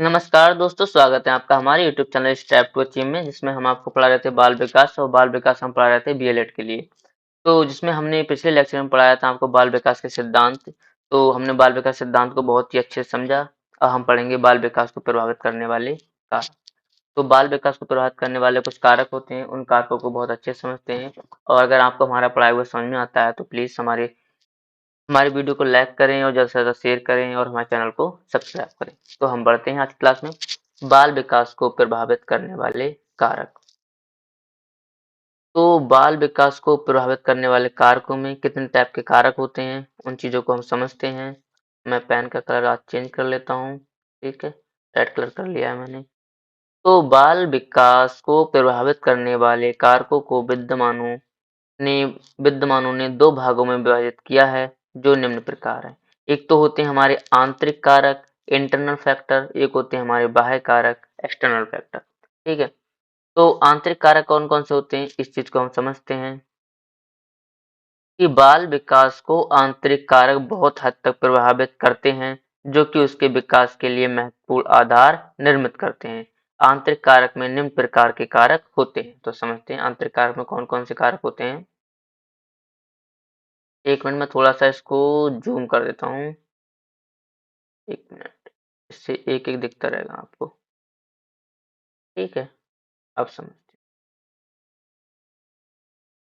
नमस्कार दोस्तों, स्वागत है आपका हमारे YouTube channel Step to Achieve में, जिसमें हम आपको पढ़ा रहे थे बाल विकास और बाल विकास हम पढ़ा रहे थे बीएलएड के लिए। तो जिसमें हमने पिछले लेक्चर में पढ़ाया था आपको बाल विकास के सिद्धांत। तो हमने बाल विकास सिद्धांत को बहुत ही अच्छे से समझा। अब हम पढ़ेंगे बाल विकास को प्रभावित करने वाले कारक। तो बाल विकास को प्रभावित करने वाले कुछ कारक होते हैं, उन कारकों को बहुत अच्छे से समझते हैं। और अगर आपको हमारा पढ़ाया हुआ समझ में आता है तो प्लीज़ हमारे वीडियो को लाइक करें और ज़्यादा से ज़्यादा शेयर करें और हमारे चैनल को सब्सक्राइब करें। तो हम बढ़ते हैं आज की क्लास में। बाल विकास को प्रभावित करने वाले कारक। तो बाल विकास को प्रभावित करने वाले कारकों में कितने टाइप के कारक होते हैं, उन चीज़ों को हम समझते हैं। मैं पेन का कलर आज चेंज कर लेता हूँ। ठीक है, रेड कलर कर लिया है मैंने। तो बाल विकास को प्रभावित करने वाले कारकों को ने विद्यमानों ने दो भागों में विभाजित किया है, जो निम्न प्रकार है। एक तो होते हैं हमारे आंतरिक कारक इंटरनल फैक्टर, एक होते हैं हमारे बाह्य कारक एक्सटर्नल फैक्टर। ठीक है, तो आंतरिक कारक कौन कौन से होते हैं इस चीज को हम समझते हैं कि बाल विकास को आंतरिक कारक बहुत हद तक प्रभावित करते हैं, जो कि उसके विकास के लिए महत्वपूर्ण आधार निर्मित करते हैं। आंतरिक कारक में निम्न प्रकार के कारक होते हैं, तो समझते हैं आंतरिक कारक में कौन कौन से कारक होते हैं। एक मिनट में थोड़ा सा इसको जूम कर देता हूँ। एक मिनट, इससे एक एक दिखता रहेगा आपको। ठीक है, अब समझते हैं।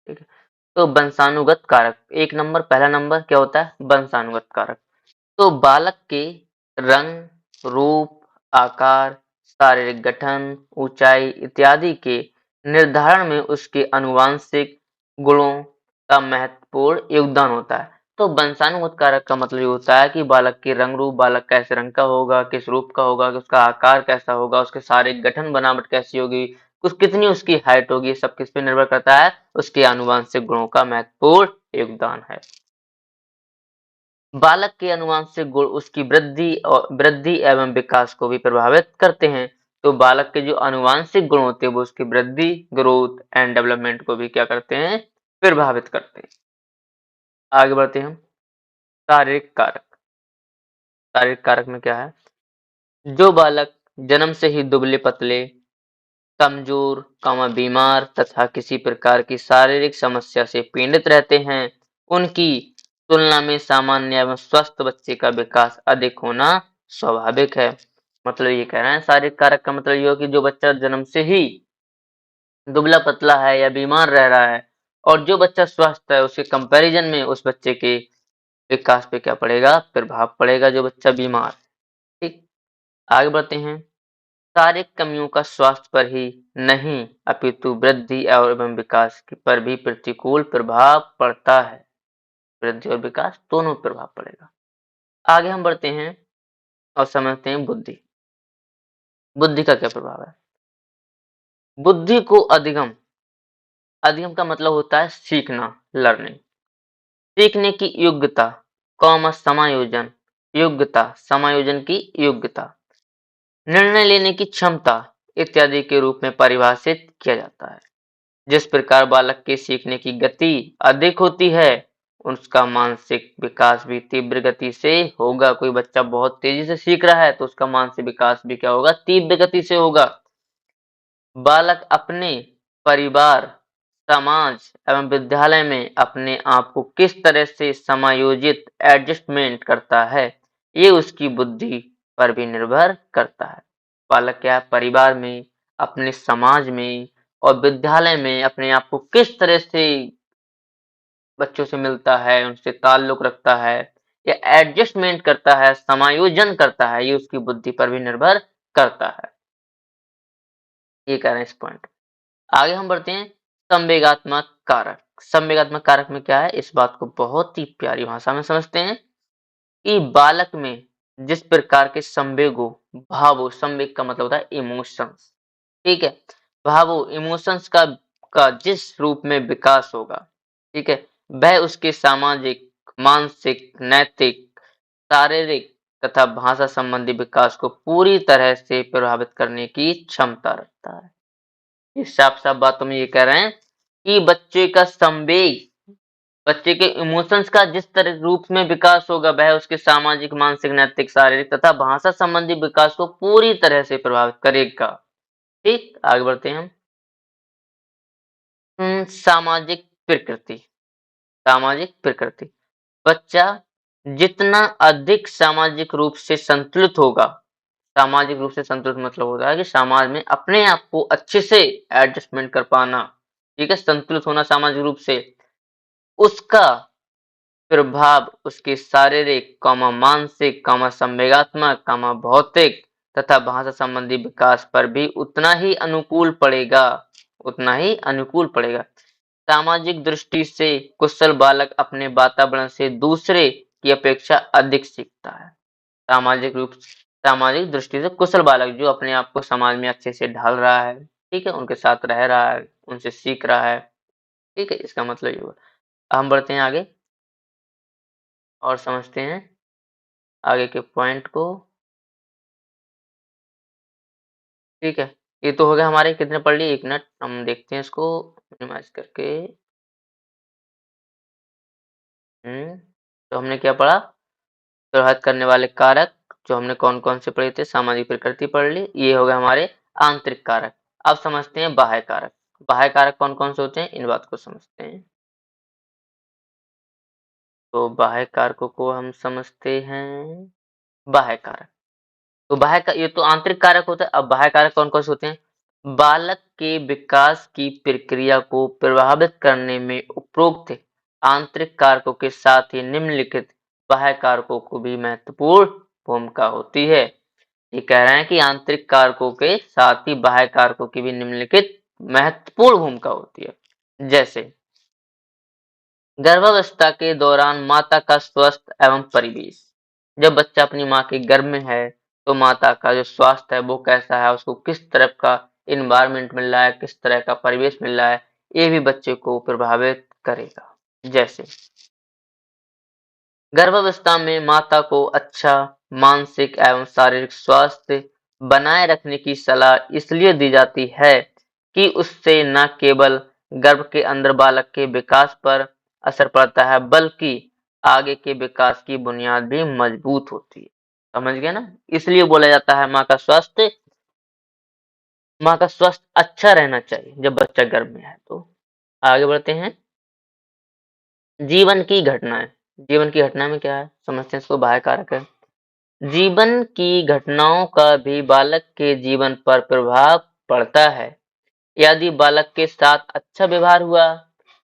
ठीक है, तो वंशानुगत कारक एक नंबर, पहला नंबर क्या होता है, वंशानुगत कारक। तो बालक के रंग, रूप, आकार, शारीरिक गठन, ऊंचाई इत्यादि के निर्धारण में उसके आनुवंशिक गुणों का महत्वपूर्ण योगदान होता है। तो वंशानुगत कारक का मतलब ये होता है कि बालक के रंग रूप, बालक कैसे रंग का होगा, किस रूप का होगा, कि उसका आकार कैसा होगा, उसके शारीरिक गठन बनावट कैसी होगी, कुछ कितनी उसकी हाइट होगी, ये सब किस पे निर्भर करता है, उसके आनुवंशिक गुणों का महत्वपूर्ण योगदान है। बालक के आनुवंशिक गुण उसकी वृद्धि एवं विकास को भी प्रभावित करते हैं। तो बालक के जो आनुवंशिक गुण होते हैं वो उसकी वृद्धि, ग्रोथ एंड डेवलपमेंट को भी क्या करते हैं, प्रभावित करते हैं। आगे बढ़ते हैं हम। शारीरिक कारक। शारीरिक कारक में क्या है, जो बालक जन्म से ही दुबले पतले, कमजोर, बीमार तथा किसी प्रकार की शारीरिक समस्या से पीड़ित रहते हैं, उनकी तुलना में सामान्य एवं स्वस्थ बच्चे का विकास अधिक होना स्वाभाविक है। मतलब ये कह रहे हैं शारीरिक कारक का मतलब ये हो कि जो बच्चा जन्म से ही दुबला पतला है या बीमार रह रहा है, और जो बच्चा स्वस्थ है उसके कंपैरिजन में उस बच्चे के विकास पे क्या पड़ेगा, प्रभाव पड़ेगा, जो बच्चा बीमार है। ठीक, आगे बढ़ते हैं। शारीरिक कमियों का स्वास्थ्य पर ही नहीं अपितु वृद्धि और एवं विकास पर भी प्रतिकूल प्रभाव पड़ता है। वृद्धि और विकास दोनों प्रभाव पड़ेगा। आगे हम बढ़ते हैं और समझते हैं बुद्धि। बुद्धि का क्या प्रभाव है। बुद्धि को अधिगम, अधिगम का मतलब होता है सीखना, लर्निंग। सीखने की योग्यता, समायोजन, योग्यता समायोजन की योग्यता, निर्णय लेने की क्षमता इत्यादि के रूप में परिभाषित किया जाता है। जिस प्रकार बालक के सीखने की गति अधिक होती है, उसका मानसिक विकास भी तीव्र गति से होगा। कोई बच्चा बहुत तेजी से सीख रहा है तो उसका मानसिक विकास भी क्या होगा, तीव्र गति से होगा। बालक अपने परिवार, समाज एवं विद्यालय में अपने आप को किस तरह से समायोजित, एडजस्टमेंट करता है, ये उसकी बुद्धि पर भी निर्भर करता है। बालक क्या परिवार में, अपने समाज में और विद्यालय में अपने आप को किस तरह से बच्चों से मिलता है, उनसे ताल्लुक रखता है या एडजस्टमेंट करता है, समायोजन करता है, ये उसकी बुद्धि पर भी निर्भर करता है। ये कह रहे हैं इस पॉइंट। आगे हम बढ़ते हैं संवेगात्मक कारक। संवेगात्मक कारक में क्या है, इस बात को बहुत ही प्यारी भाषा में समझते हैं कि बालक में जिस प्रकार के संवेगों, भावों, संवेग का मतलब होता है इमोशंस। ठीक है, भावों, इमोशंस का जिस रूप में विकास होगा, ठीक है, वह उसके सामाजिक, मानसिक, नैतिक, शारीरिक तथा भाषा संबंधी विकास को पूरी तरह से प्रभावित करने की क्षमता रखता है। इस साफ साफ बातों में ये कह रहे हैं कि बच्चे का संवेग बच्चे के इमोशंस का जिस तरह रूप में विकास होगा, वह उसके सामाजिक, मानसिक, नैतिक, शारीरिक तथा भाषा संबंधी विकास को पूरी तरह से प्रभावित करेगा। ठीक, आगे बढ़ते हैं हम। सामाजिक प्रकृति। सामाजिक प्रकृति। बच्चा जितना अधिक सामाजिक रूप से संतुलित होगा, सामाजिक रूप से संतुलित मतलब होता है कि समाज में अपने आप को अच्छे से एडजस्टमेंट कर पाना, ठीक है? संतुलित होना सामाजिक रूप से, उसका प्रभाव उसके शारीरिक, मानसिक, संवेगात्मक, भौतिक तथा भाषा संबंधी विकास पर भी उतना ही अनुकूल पड़ेगा, उतना ही अनुकूल पड़ेगा। सामाजिक दृष्टि से कुशल बालक अपने वातावरण से दूसरे की अपेक्षा अधिक सीखता है। सामाजिक दृष्टि से कुशल बालक जो अपने आप को समाज में अच्छे से ढाल रहा है, ठीक है? उनके साथ रह रहा है, उनसे सीख रहा है, ठीक है? इसका मतलब ये हुआ। हम बढ़ते हैं आगे और समझते हैं आगे के पॉइंट को, ठीक है? ये तो हो गया हमारे कितने पढ़ लिए, 1 मिनट हम देखते हैं इसको मिनिमाइज करके। तो हमने क्या पढ़ा? प्रभावित करने वाले कारक जो हमने कौन-कौन से पढ़े थे, सामाजिक प्रकृति पढ़ ली, ये हो गए हमारे आंतरिक कारक। अब समझते हैं बाह्य कारक। बाह्य कारक कौन-कौन से होते हैं, इन बात को समझते हैं। तो बाह्य कारकों को हम समझते हैं, बाह्य कारक। तो बाह्य का ये तो आंतरिक कारक होता है, अब बाह्य कारक कौन-कौन से होते हैं? बालक के विकास की प्रक्रिया को प्रभावित करने में उपरोक्त आंतरिक कारकों के साथ ही निम्नलिखित बाह्य कारकों को भी महत्वपूर्ण भूमिका होती है। ये कह रहे हैं कि आंतरिक कारकों के साथ ही बाह्य कारकों की भी निम्नलिखित महत्वपूर्ण भूमिका होती है। जैसे गर्भावस्था के दौरान माता का स्वास्थ्य एवं परिवेश। जब बच्चा अपनी माँ के गर्भ में है, तो माता का जो स्वास्थ्य है वो कैसा है, उसको किस तरह का एनवायरनमेंट मिल रहा है, किस तरह का परिवेश मिल रहा है, ये भी बच्चे को प्रभावित करेगा। जैसे गर्भावस्था में माता को अच्छा मानसिक एवं शारीरिक स्वास्थ्य बनाए रखने की सलाह इसलिए दी जाती है कि उससे न केवल गर्भ के अंदर बालक के विकास पर असर पड़ता है, बल्कि आगे के विकास की बुनियाद भी मजबूत होती है। समझ गए ना? इसलिए बोला जाता है माँ का स्वास्थ्य अच्छा रहना चाहिए जब बच्चा गर्भ में है। तो आगे बढ़ते हैं। जीवन की घटनाएं। जीवन की घटना में क्या है, समझते हैं इसको, बाह्य कारक है। जीवन की घटनाओं का भी बालक के जीवन पर प्रभाव पड़ता है। यदि बालक के साथ अच्छा व्यवहार हुआ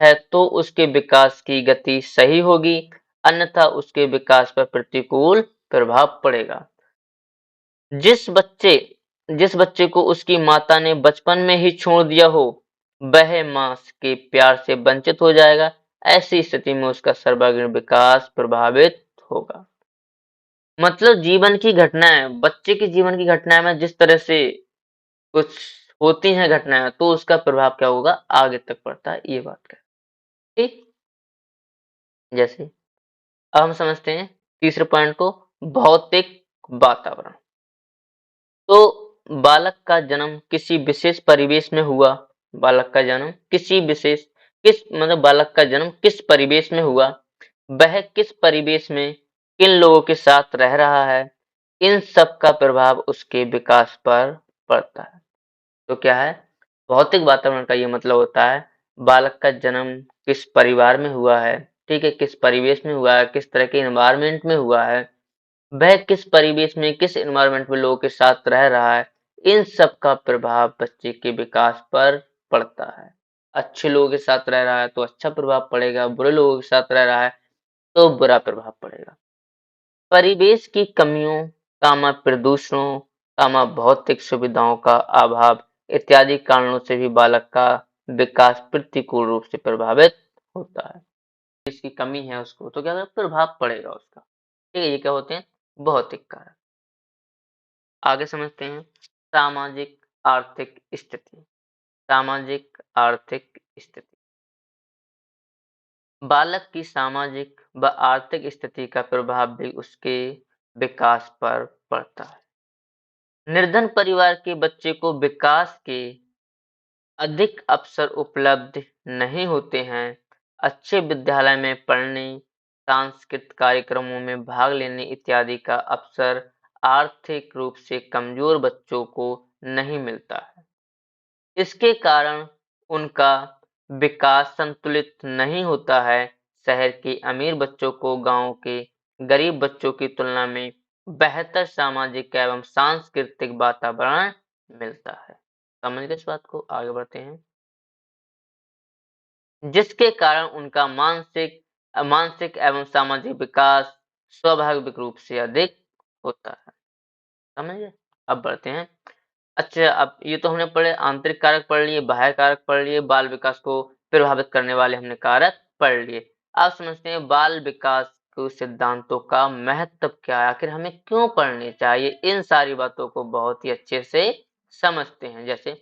है तो उसके विकास की गति सही होगी, अन्यथा उसके विकास पर प्रतिकूल प्रभाव पड़ेगा। जिस बच्चे जिस बच्चे को उसकी माता ने बचपन में ही छोड़ दिया हो, वह मां के प्यार से वंचित हो जाएगा। ऐसी स्थिति में उसका सर्वांगीण विकास प्रभावित होगा। मतलब जीवन की घटनाएं, बच्चे के जीवन की घटनाएं में जिस तरह से कुछ होती हैं घटनाएं, तो उसका प्रभाव क्या होगा, आगे तक पड़ता है, ये बात है। ठीक, जैसे अब हम समझते हैं तीसरे पॉइंट को, भौतिक वातावरण। तो बालक का जन्म किसी विशेष परिवेश में हुआ, बालक का जन्म किसी विशेष किस मतलब बालक का जन्म किस परिवेश में हुआ, वह किस परिवेश में किन लोगों के साथ रह रहा है, इन सब का प्रभाव उसके विकास पर पड़ता है। तो क्या है, भौतिक वातावरण का ये मतलब होता है बालक का जन्म किस परिवार में हुआ है, ठीक है, किस परिवेश में हुआ है, किस तरह के एनवायरनमेंट में हुआ है, वह किस परिवेश में किस एनवायरनमेंट में लोगों के साथ रह रहा है, इन सब का प्रभाव बच्चे के विकास पर पड़ता है। अच्छे लोगों के साथ रह रहा है तो अच्छा प्रभाव पड़ेगा, बुरे लोगों के साथ रह रहा है तो बुरा प्रभाव पड़ेगा। परिवेश की कमियों, प्रदूषणों, भौतिक सुविधाओं का अभाव इत्यादि कारणों से भी बालक का विकास प्रतिकूल रूप से प्रभावित होता है। इसकी कमी है उसको तो क्या प्रभाव पड़ेगा उसका, ठीक है। ये क्या होते हैं, भौतिक कारक। आगे समझते हैं सामाजिक आर्थिक स्थिति। सामाजिक आर्थिक स्थिति बालक की सामाजिक व आर्थिक स्थिति का प्रभाव भी उसके विकास पर पड़ता है। निर्धन परिवार के बच्चे को विकास के अधिक अवसर उपलब्ध नहीं होते हैं। अच्छे विद्यालय में पढ़ने, सांस्कृतिक कार्यक्रमों में भाग लेने इत्यादि का अवसर आर्थिक रूप से कमजोर बच्चों को नहीं मिलता है। इसके कारण उनका विकास संतुलित नहीं होता है। शहर के अमीर बच्चों को गांव के गरीब बच्चों की तुलना में बेहतर सामाजिक एवं सांस्कृतिक वातावरण मिलता है। समझ गए इस बात को? आगे बढ़ते हैं। जिसके कारण उनका मानसिक एवं सामाजिक विकास स्वाभाविक रूप से अधिक होता है। समझ गए? अब बढ़ते हैं। अच्छा, अब ये तो हमने पढ़े, आंतरिक कारक पढ़ लिए, बाह्य कारक पढ़ लिए, बाल विकास को प्रभावित करने वाले हमने कारक पढ़ लिए। अब समझते हैं बाल विकास के सिद्धांतों का महत्व क्या है, आखिर हमें क्यों पढ़ने चाहिए। इन सारी बातों को बहुत ही अच्छे से समझते हैं। जैसे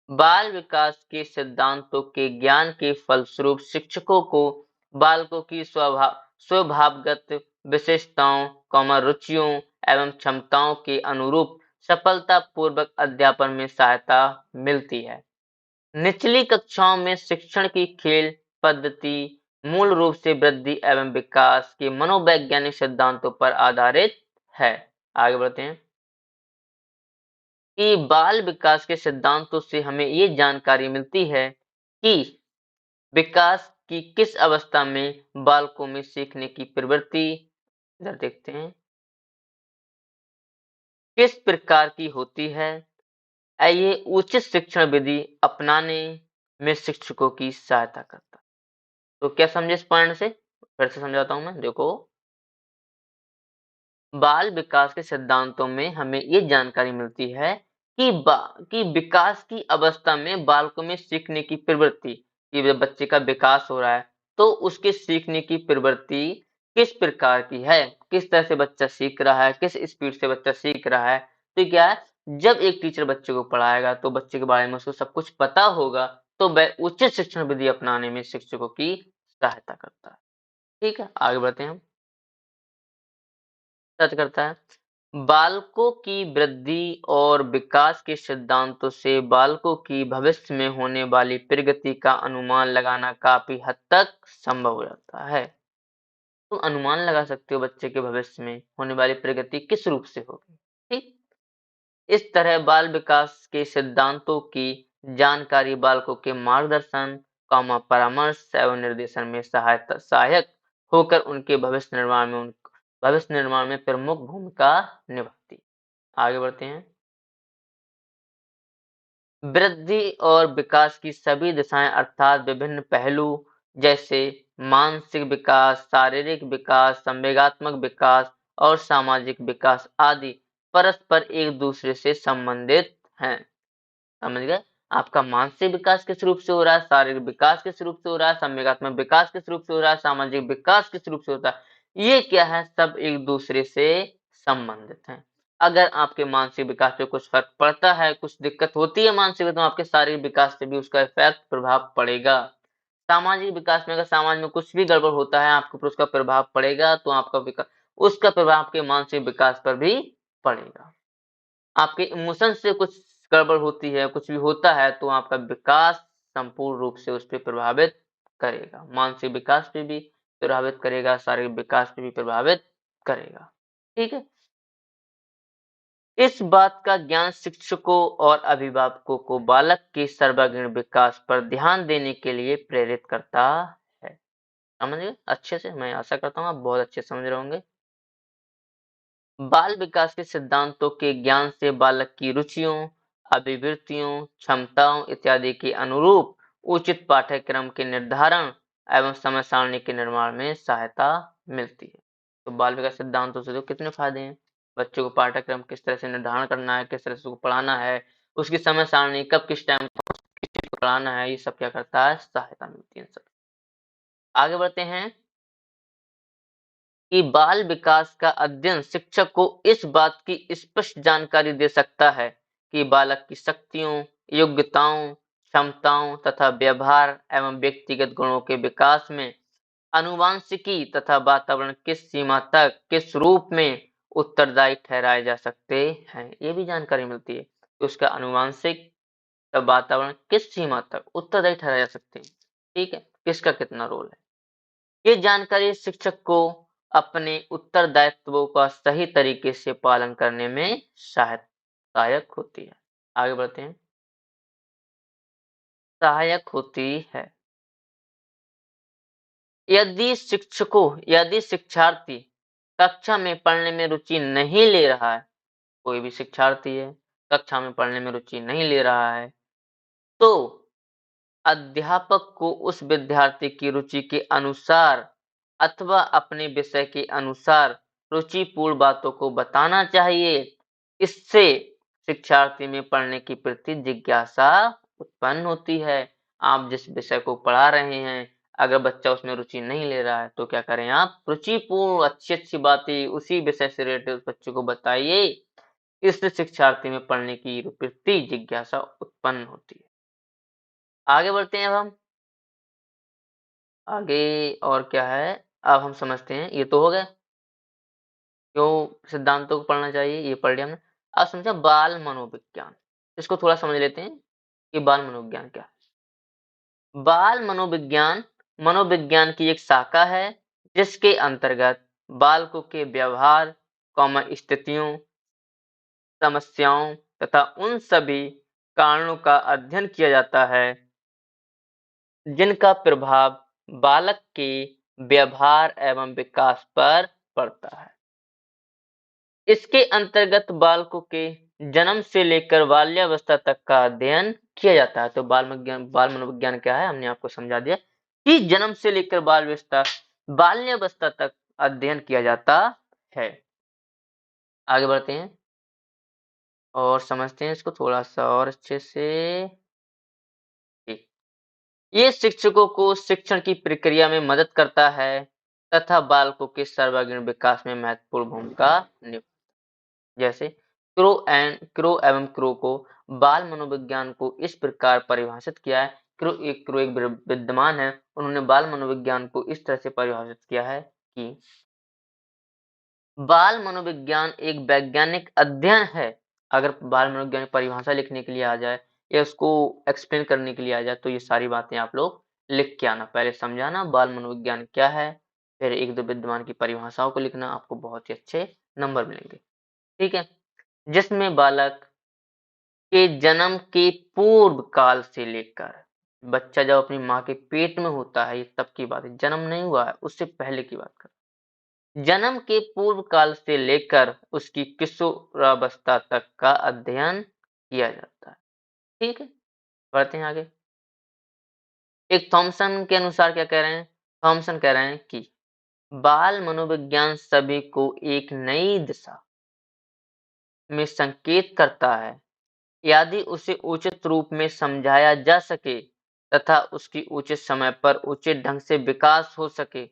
बाल विकास के सिद्धांतों के ज्ञान के फलस्वरूप शिक्षकों को बालकों की स्वभावगत विशेषताओं, रुचियों एवं क्षमताओं के अनुरूप सफलतापूर्वक अध्यापन में सहायता मिलती है। निचली कक्षाओं में शिक्षण की खेल पद्धति मूल रूप से वृद्धि एवं विकास के मनोवैज्ञानिक सिद्धांतों पर आधारित है। आगे बढ़ते हैं कि बाल विकास के सिद्धांतों से हमें ये जानकारी मिलती है कि विकास की किस अवस्था में बालकों में सीखने की प्रवृत्ति, इधर देखते हैं, किस प्रकार की होती है। ये उचित शिक्षण विधि अपनाने में शिक्षकों की सहायता करता है। तो क्या समझे इस पॉइंट से? फिर से समझाता हूं मैं। देखो, बाल विकास के सिद्धांतों में हमें ये जानकारी मिलती है कि विकास की अवस्था में बालकों में सीखने की प्रवृत्ति, कि जब बच्चे का विकास हो रहा है तो उसके सीखने की प्रवृत्ति किस प्रकार की है, किस तरह से बच्चा सीख रहा है, किस स्पीड से बच्चा सीख रहा है। तो क्या है, जब एक टीचर बच्चे को पढ़ाएगा तो बच्चे के बारे में उसको सब कुछ पता होगा, तो वह उचित शिक्षण विधि अपनाने में शिक्षकों की सहायता करता है। ठीक है, आगे बढ़ते हैं हम। सच करता है बालकों की वृद्धि और विकास के सिद्धांतों से बालकों की भविष्य में होने वाली प्रगति का अनुमान लगाना काफी हद तक संभव हो जाता है। तुम अनुमान लगा सकते हो बच्चे के भविष्य में होने वाली प्रगति किस रूप से होगी। ठीक, इस तरह बाल विकास के सिद्धांतों की जानकारी बालकों के मार्गदर्शन, परामर्श एवं निर्देशन में सहायक होकर उनके भविष्य निर्माण में प्रमुख भूमिका निभाती है। आगे बढ़ते हैं। वृद्धि और विकास की सभी दिशाएं अर्थात विभिन्न पहलू जैसे मानसिक विकास, शारीरिक विकास, संवेगात्मक विकास और सामाजिक विकास आदि परस्पर एक दूसरे से संबंधित हैं। समझ गए? आपका मानसिक विकास किस रूप से हो रहा है, शारीरिक विकास किस रूप से हो रहा है, संवेगात्मक विकास किस रूप से हो रहा है, सामाजिक विकास किस रूप से होता है, ये क्या है, सब एक दूसरे से संबंधित हैं। अगर आपके मानसिक विकास पे कुछ फर्क पड़ता है, कुछ दिक्कत होती है मानसिक, तो आपके शारीरिक विकास पे भी उसका इफेक्ट प्रभाव पड़ेगा। सामाजिक विकास में अगर समाज में कुछ भी गड़बड़ होता है, आपके ऊपर उसका प्रभाव पड़ेगा, तो आपका विकास, उसका प्रभाव आपके मानसिक विकास पर भी पड़ेगा। आपके इमोशन से कुछ गड़बड़ होती है, कुछ भी होता है, तो आपका विकास संपूर्ण रूप से उस पे प्रभावित करेगा। मानसिक विकास पे भी प्रभावित करेगा, शारीरिक विकास पे भी प्रभावित करेगा। ठीक है? इस बात का ज्ञान शिक्षकों और अभिभावकों को बालक के सर्वांगीण विकास पर ध्यान देने के लिए प्रेरित करता है। समझ गए अच्छे से? मैं आशा करता हूँ आप बहुत अच्छे से समझ रहे होंगे। बाल विकास के सिद्धांतों के ज्ञान से बालक की रुचियों, अभिवृत्तियों, क्षमताओं इत्यादि के अनुरूप उचित पाठ्यक्रम के निर्धारण एवं समय सारणी के निर्माण में सहायता मिलती है। तो बाल विकास सिद्धांतों से तो कितने फायदे हैं। बच्चों को पाठ्यक्रम किस तरह से निर्धारण करना है, किस तरह से उसको पढ़ाना है, उसकी समय सारणी कब किस टाइम पढ़ाना है, ये सब क्या करता है, सहायता मिलती है। सब आगे बढ़ते हैं कि बाल विकास का अध्ययन शिक्षक को इस बात की स्पष्ट जानकारी दे सकता है कि बालक की शक्तियों, योग्यताओं, क्षमताओं तथा व्यवहार एवं व्यक्तिगत गुणों के विकास में आनुवांशिकी तथा वातावरण किस सीमा तक, किस रूप में उत्तरदायी ठहराए जा सकते हैं। ये भी जानकारी मिलती है कि उसका आनुवांशिक वातावरण किस सीमा तक उत्तरदायी ठहराए जा सकते हैं। ठीक है? किसका कितना रोल है। ये जानकारी शिक्षक को अपने उत्तरदायित्वों का सही तरीके से पालन करने में सहायक होती है। आगे बढ़ते हैं। सहायक होती है। यदि शिक्षार्थी कक्षा में पढ़ने में रुचि नहीं ले रहा है, कोई भी शिक्षार्थी है, कक्षा में पढ़ने में रुचि नहीं ले रहा है, तो अध्यापक को उस विद्यार्थी की रुचि के अनुसार अथवा अपने विषय के अनुसार रुचिपूर्ण बातों को बताना चाहिए। इससे शिक्षार्थी में पढ़ने की प्रति जिज्ञासा उत्पन्न होती है। आप जिस विषय को पढ़ा रहे हैं, अगर बच्चा उसमें रुचि नहीं ले रहा है, तो क्या करें आप रुचिपूर्ण अच्छी-अच्छी बातें उसी विषय से रिलेटेड उस बच्चे को बताइए। इससे शिक्षार्थी में पढ़ने की प्रति जिज्ञासा उत्पन्न होती है। आगे बढ़ते हैं अब हम। आगे और क्या है, अब हम समझते हैं। ये तो हो गया, क्यों सिद्धांतों को पढ़ना चाहिए, ये पढ़ लिया हमने। अब समझा बाल मनोविज्ञान। इसको थोड़ा समझ लेते हैं कि बाल मनोविज्ञान क्या है। बाल मनोविज्ञान मनोविज्ञान की एक शाखा है जिसके अंतर्गत बालकों के व्यवहार, स्थितियों, समस्याओं तथा उन सभी कारणों का अध्ययन किया जाता है जिनका प्रभाव बालक के व्यवहार एवं विकास पर पड़ता है। इसके अंतर्गत बालकों के जन्म से लेकर बाल्यावस्था तक का अध्ययन किया जाता है। तो बाल मनोविज्ञान क्या है, हमने आपको समझा दिया कि जन्म से लेकर बाल्यावस्था तक अध्ययन किया जाता है। आगे बढ़ते हैं और समझते हैं इसको थोड़ा सा और अच्छे से। ये शिक्षकों को शिक्षण की प्रक्रिया में मदद करता है तथा बालकों के सर्वांगीण विकास में महत्वपूर्ण भूमिका जैसे क्रो एवं क्रो को बाल मनोविज्ञान को इस प्रकार परिभाषित किया है। क्रो एक विद्वान है, उन्होंने बाल मनोविज्ञान को इस तरह से परिभाषित किया है कि बाल मनोविज्ञान एक वैज्ञानिक अध्ययन है। अगर बाल मनोविज्ञान की परिभाषा लिखने के लिए आ जाए या उसको एक्सप्लेन करने के लिए आ जाए, तो ये सारी बातें आप लोग लिख के आना। पहले समझाना बाल मनोविज्ञान क्या है, फिर एक दो विद्वान की परिभाषाओं को लिखना, आपको बहुत ही अच्छे नंबर मिलेंगे। ठीक है, जिसमें बालक के जन्म के पूर्व काल से लेकर, बच्चा जब अपनी माँ के पेट में होता है, ये तब की बात है, जन्म नहीं हुआ है उससे पहले की बात कर, जन्म के पूर्व काल से लेकर उसकी किशोरावस्था तक का अध्ययन किया जाता है। ठीक है, बढ़ते हैं आगे। एक थॉमसन के अनुसार क्या कह रहे हैं, थॉमसन कह रहे हैं कि बाल मनोविज्ञान सभी को एक नई दिशा में संकेत करता है यदि उसे उचित रूप में समझाया जा सके तथा उसकी उचित समय पर उचित ढंग से विकास हो सके,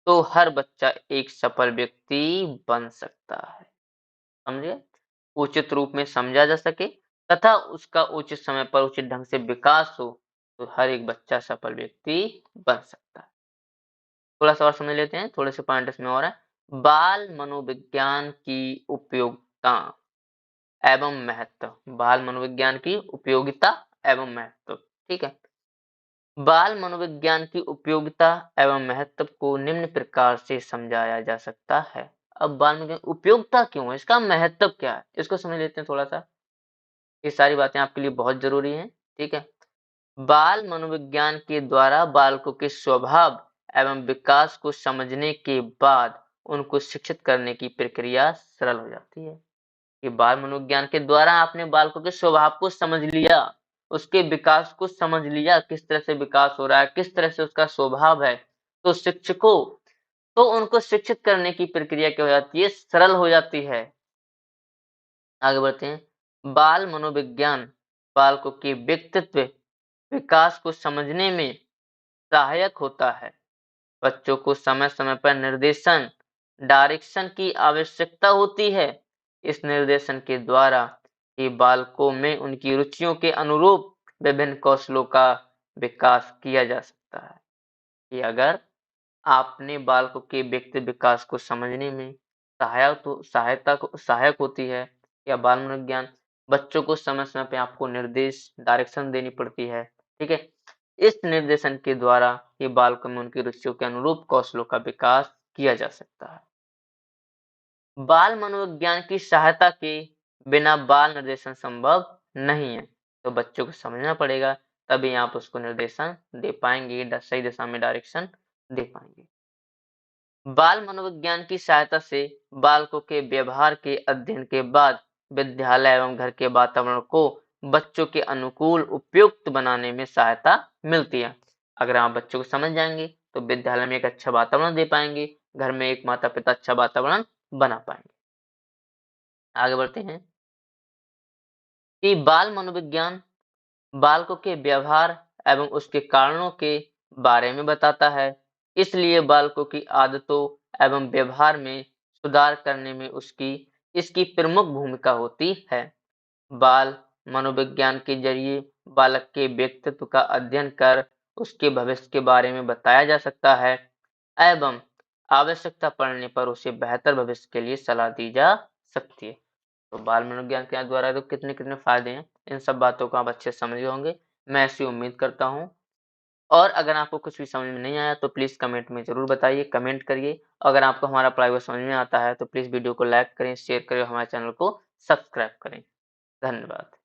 तो हर बच्चा एक सफल व्यक्ति बन सकता है। समझे? उचित रूप में समझा जा सके तथा उसका उचित समय पर उचित ढंग से विकास हो, तो हर एक बच्चा सफल व्यक्ति बन सकता है। थोड़ा सा और समझ लेते हैं, थोड़े से पॉइंट इसमें और है। बाल मनोविज्ञान की उपयोगिता एवं महत्व, बाल मनोविज्ञान की उपयोगिता एवं महत्व। ठीक है, बाल मनोविज्ञान की उपयोगिता एवं महत्व को निम्न प्रकार से समझाया जा सकता है। अब बाल मनोविज्ञान उपयोगिता क्यों है, इसका महत्व क्या है, इसको समझ लेते हैं थोड़ा सा। ये सारी बातें आपके लिए बहुत जरूरी हैं। ठीक है, बाल मनोविज्ञान के द्वारा बालकों के स्वभाव एवं विकास को समझने के बाद उनको शिक्षित करने की प्रक्रिया सरल हो जाती है। कि बाल मनोविज्ञान के द्वारा आपने बालकों के स्वभाव को समझ लिया, उसके विकास को समझ लिया, किस तरह से विकास हो रहा है, किस तरह से उसका स्वभाव है, तो उनको शिक्षित करने की प्रक्रिया क्या हो जाती है, सरल हो जाती है। आगे बढ़ते हैं। बाल मनोविज्ञान बालकों के व्यक्तित्व विकास को समझने में सहायक होता है। बच्चों को समय-समय पर डायरेक्शन की आवश्यकता होती है। इस निर्देशन के द्वारा ही बालकों में उनकी रुचियों के अनुरूप विभिन्न कौशलों का विकास किया जा सकता है। कि अगर आपने बालकों के व्यक्ति विकास को समझने में सहायक होती है, या बाल मनोविज्ञान बच्चों को समय-समय पे आपको डायरेक्शन देनी पड़ती है। ठीक है, इस निर्देशन के द्वारा ही बालकों में उनकी रुचियों के अनुरूप कौशलों का विकास किया जा सकता है। बाल मनोविज्ञान की सहायता के बिना बाल निर्देशन संभव नहीं है, तो बच्चों को समझना पड़ेगा, तभी आप उसको निर्देशन दे पाएंगे, सही दिशा में डायरेक्शन दे पाएंगे। बाल मनोविज्ञान की सहायता से बालकों के व्यवहार के अध्ययन के बाद विद्यालय एवं घर के वातावरण को बच्चों के अनुकूल उपयुक्त बनाने में सहायता मिलती है। अगर आप बच्चों को समझ जाएंगे तो विद्यालय में एक अच्छा वातावरण दे पाएंगे, घर में एक माता पिता अच्छा वातावरण बना पाएंगे। आगे बढ़ते हैं कि बाल मनोविज्ञान बालकों के व्यवहार एवं उसके कारणों के बारे में बताता है, इसलिए बालकों की आदतों एवं व्यवहार में सुधार करने में इसकी प्रमुख भूमिका होती है। बाल मनोविज्ञान के जरिए बालक के व्यक्तित्व का अध्ययन कर उसके भविष्य के बारे में बताया जा सकता है एवं आवश्यकता पड़ने पर उसे बेहतर भविष्य के लिए सलाह दी जा सकती है। तो बाल मनोविज्ञान के द्वारा तो कितने-कितने फायदे हैं, इन सब बातों को आप अच्छे से समझ गए होंगे, मैं ऐसी उम्मीद करता हूँ। और अगर आपको कुछ भी समझ में नहीं आया तो प्लीज़ कमेंट में ज़रूर बताइए, कमेंट करिए। अगर आपको हमारा पढ़ाई हुआ समझ में आता है तो प्लीज़ वीडियो को लाइक करें, शेयर करें और हमारे चैनल को सब्सक्राइब करें। धन्यवाद।